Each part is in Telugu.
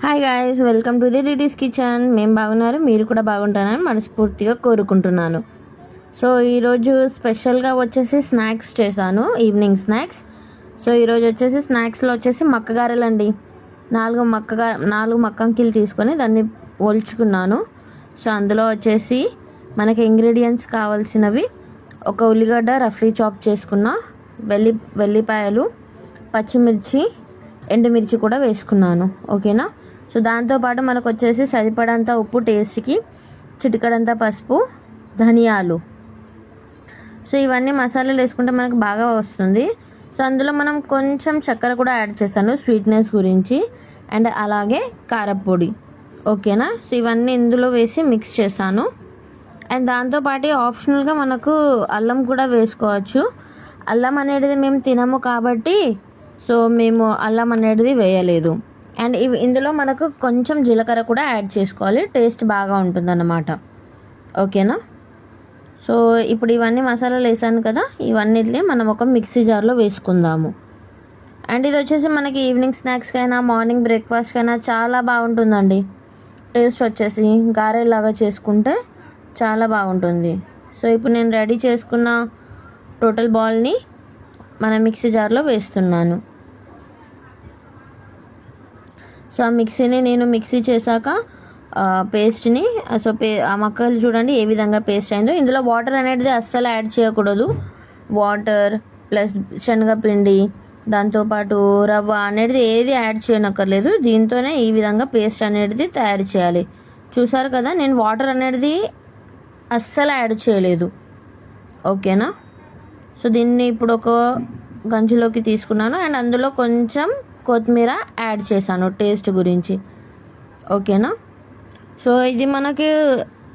Hi guys, welcome to the deities kitchen. మేము బాగున్నారు, మీరు కూడా బాగుంటారని మనస్ఫూర్తిగా కోరుకుంటున్నాను. సో ఈరోజు స్పెషల్గా వచ్చేసి స్నాక్స్ చేశాను, ఈవినింగ్ స్నాక్స్. సో ఈరోజు వచ్చేసి స్నాక్స్లో వచ్చేసి మక్కగారెలు అండి. నాలుగు మక్కంకిలు తీసుకొని దాన్ని ఒలుచుకున్నాను. సో అందులో వచ్చేసి మనకి ఇంగ్రీడియంట్స్ కావాల్సినవి: ఒక ఉల్లిగడ్డ రఫ్లీ చాప్ చేసుకున్న, వెల్లిపాయలు, పచ్చిమిర్చి, ఎండుమిర్చి కూడా వేసుకున్నాను. ఓకేనా. సో దాంతోపాటు మనకు వచ్చేసి సరిపడంత ఉప్పు, టేస్ట్కి చిటికడంత పసుపు, ధనియాలు. సో ఇవన్నీ మసాలాలు వేసుకుంటే మనకు బాగా వస్తుంది. సో అందులో మనం కొంచెం చక్కెర కూడా యాడ్ చేశాను స్వీట్నెస్ గురించి, అండ్ అలాగే కారపొడి. ఓకేనా. సో ఇవన్నీ ఇందులో వేసి మిక్స్ చేశాను. అండ్ దాంతోపాటు ఆప్షనల్గా మనకు అల్లం కూడా వేసుకోవచ్చు. అల్లం అనేది మేము తినము కాబట్టి సో మేము అల్లం అనేది వేయలేదు. అండ్ ఇందులో మనకు కొంచెం జీలకర్ర కూడా యాడ్ చేసుకోవాలి, టేస్ట్ బాగా ఉంటుందన్నమాట. ఓకేనా. సో ఇప్పుడు ఇవన్నీ మసాలాలు వేసాను కదా, ఇవన్నిటిని మనం ఒక మిక్సీ జార్లో వేసుకుందాము. అండ్ ఇది వచ్చేసి మనకి ఈవినింగ్ స్నాక్స్కైనా మార్నింగ్ బ్రేక్ఫాస్ట్కైనా చాలా బాగుంటుందండి. టేస్ట్ వచ్చేసి గారెలాగా చేసుకుంటే చాలా బాగుంటుంది. సో ఇప్పుడు నేను రెడీ చేసుకున్న టోటల్ బాల్ని మన మిక్సీ జార్లో వేస్తున్నాను. సో ఆ మిక్సీని నేను మిక్సీ చేశాక పేస్ట్ని ఆ మక్కలు చూడండి ఏ విధంగా పేస్ట్ అయిందో. ఇందులో వాటర్ అనేది అస్సలు యాడ్ చేయకూడదు. వాటర్ ప్లస్ శనగపిండి, దాంతోపాటు రవ్వ అనేది ఏది యాడ్ చేయనక్కర్లేదు. దీంతోనే ఈ విధంగా పేస్ట్ అనేది తయారు చేయాలి. చూసారు కదా, నేను వాటర్ అనేది అస్సలు యాడ్ చేయలేదు. ఓకేనా. సో దీన్ని ఇప్పుడు ఒక గంజులోకి తీసుకున్నాను అండ్ అందులో కొంచెం కొత్తిమీర యాడ్ చేశాను టేస్ట్ గురించి. ఓకేనా. సో ఇది మనకి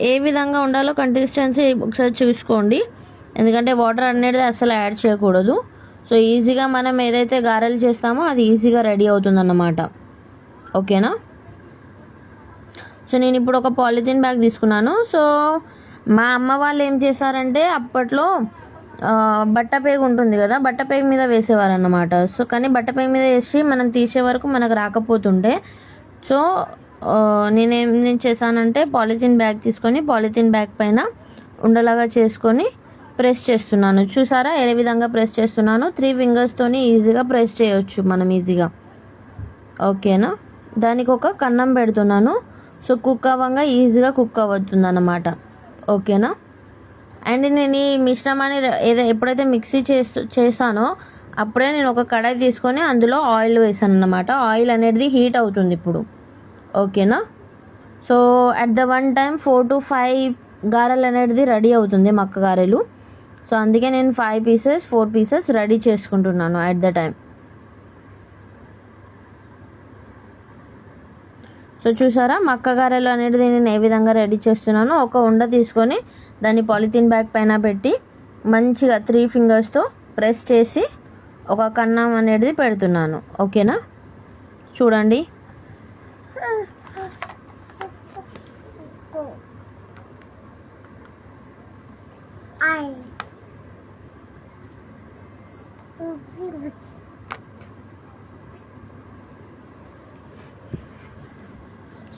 ఏ విధంగా ఉండాలో కన్సిస్టెన్సీ ఒకసారి చూసుకోండి, ఎందుకంటే వాటర్ అనేది అసలు యాడ్ చేయకూడదు. సో ఈజీగా మనం ఏదైతే గారెలు చేస్తామో అది ఈజీగా రెడీ అవుతుందన్నమాట. ఓకేనా. సో నేను ఇప్పుడు ఒక పాలిథిన్ బ్యాగ్ తీసుకున్నాను. సో మా అమ్మ వాళ్ళు ఏం చేశారంటే అప్పట్లో బట్టపేగు ఉంటుంది కదా, బట్టపేగు మీద వేసేవారు అన్నమాట. సో కానీ బట్టపేగు మీద వేసి మనం తీసే వరకు మనకు రాకపోతుండే. సో నేను చేశానంటే పాలిథిన్ బ్యాగ్ తీసుకొని పాలిథిన్ బ్యాగ్ పైన ఉండలాగా చేసుకొని ప్రెస్ చేస్తున్నాను. చూసారా ఏ విధంగా ప్రెస్ చేస్తున్నాను? 3 ఫింగర్స్తోని ఈజీగా ప్రెస్ చేయొచ్చు మనం ఈజీగా. ఓకేనా. దానికి ఒక కన్నం పెడుతున్నాను. సో కుక్ అవ్వంగా ఈజీగా కుక్ అవుతుంది అన్నమాట. ఓకేనా. అండ్ నేను ఈ మిశ్రమాన్ని ఎప్పుడైతే మిక్సీ చేశానో అప్పుడే నేను ఒక కడాయి తీసుకొని అందులో ఆయిల్ వేసాను అన్నమాట. ఆయిల్ అనేది హీట్ అవుతుంది ఇప్పుడు. ఓకేనా. So at the one time 4 to 5 గారెలు అనేది రెడీ అవుతుంది, మక్క గారెలు. సో అందుకే నేను 4 పీసెస్ రెడీ చేసుకుంటున్నాను అట్ ద టైం. సో చూసారా మక్క గారెలు అనేది నేను ఏ విధంగా రెడీ చేస్తున్నానో. ఒక ఉండ తీసుకొని దాన్ని పాలిథిన్ బ్యాగ్ పైన పెట్టి మంచిగా 3 ఫింగర్స్తో ప్రెస్ చేసి ఒక కన్నం అనేది పెడుతున్నాను. ఓకేనా. చూడండి.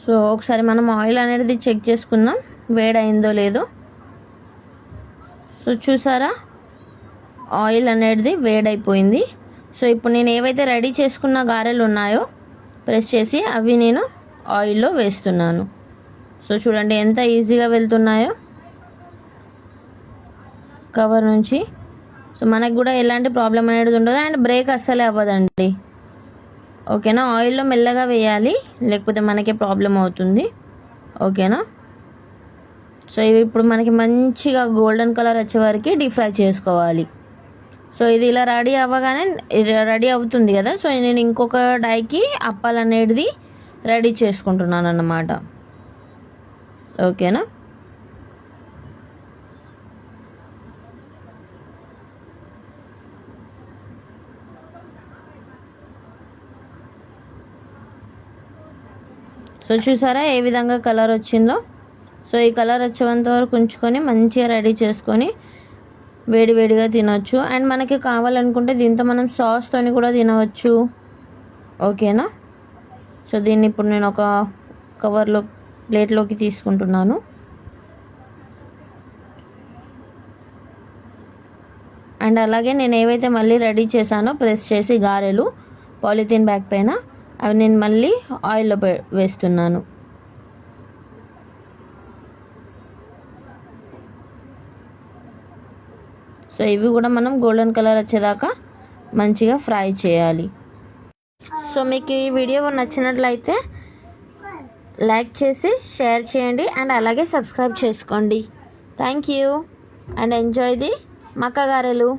సో ఒకసారి మనం ఆయిల్ అనేది చెక్ చేసుకుందాం వేడైందో లేదో. సో చూసారా ఆయిల్ అనేది వేడైపోయింది. సో ఇప్పుడు నేను ఏవైతే రెడీ చేసుకున్న గారెలు ఉన్నాయో ప్రెస్ చేసి అవి నేను ఆయిల్లో వేస్తున్నాను. సో చూడండి ఎంత ఈజీగా వెళ్తున్నాయో కవర్ నుంచి. సో మనకు కూడా ఎలాంటి ప్రాబ్లం అనేది ఉండదు అండ్ బ్రేక్ అస్సలే అవ్వదండి. ఓకేనా. ఆయిల్లో మెల్లగా వేయాలి, లేకపోతే మనకే ప్రాబ్లం అవుతుంది. ఓకేనా. సో ఇవి ఇప్పుడు మనకి మంచిగా గోల్డెన్ కలర్ వచ్చే వరకు డీప్ ఫ్రై చేసుకోవాలి. సో ఇది ఇలా రెడీ అవ్వగానే రెడీ అవుతుంది కదా. సో నేను ఇంకొక డైకి అప్పాలు అనేది రెడీ చేసుకుంటున్నాను అన్నమాట. ఓకేనా. సో చూసారా ఏ విధంగా కలర్ వచ్చిందో. సో ఈ కలర్ వచ్చేంత వరకు ఉంచుకొని మంచిగా రెడీ చేసుకొని వేడివేడిగా తినొచ్చు. అండ్ మనకి కావాలనుకుంటే దీంతో మనం సాస్తోని కూడా తినవచ్చు. ఓకేనా. సో దీన్ని ఇప్పుడు నేను ఒక కవర్లో ప్లేట్లోకి తీసుకుంటున్నాను. అండ్ అలాగే నేను ఏవైతే మళ్ళీ రెడీ చేశానో ప్రెస్ చేసి గారెలు పాలిథిన్ బ్యాగ్ పైన, అవి నేను మళ్ళీ ఆయిల్లో వేస్తున్నాను. సో ఇవి కూడా మనం గోల్డెన్ కలర్ వచ్చేదాకా మంచిగా ఫ్రై చేయాలి. సో మీకు ఈ వీడియో నచ్చినట్లయితే లైక్ చేసి షేర్ చేయండి అండ్ అలాగే సబ్స్క్రైబ్ చేసుకోండి. Thank you and enjoy the మక్క గారెలు.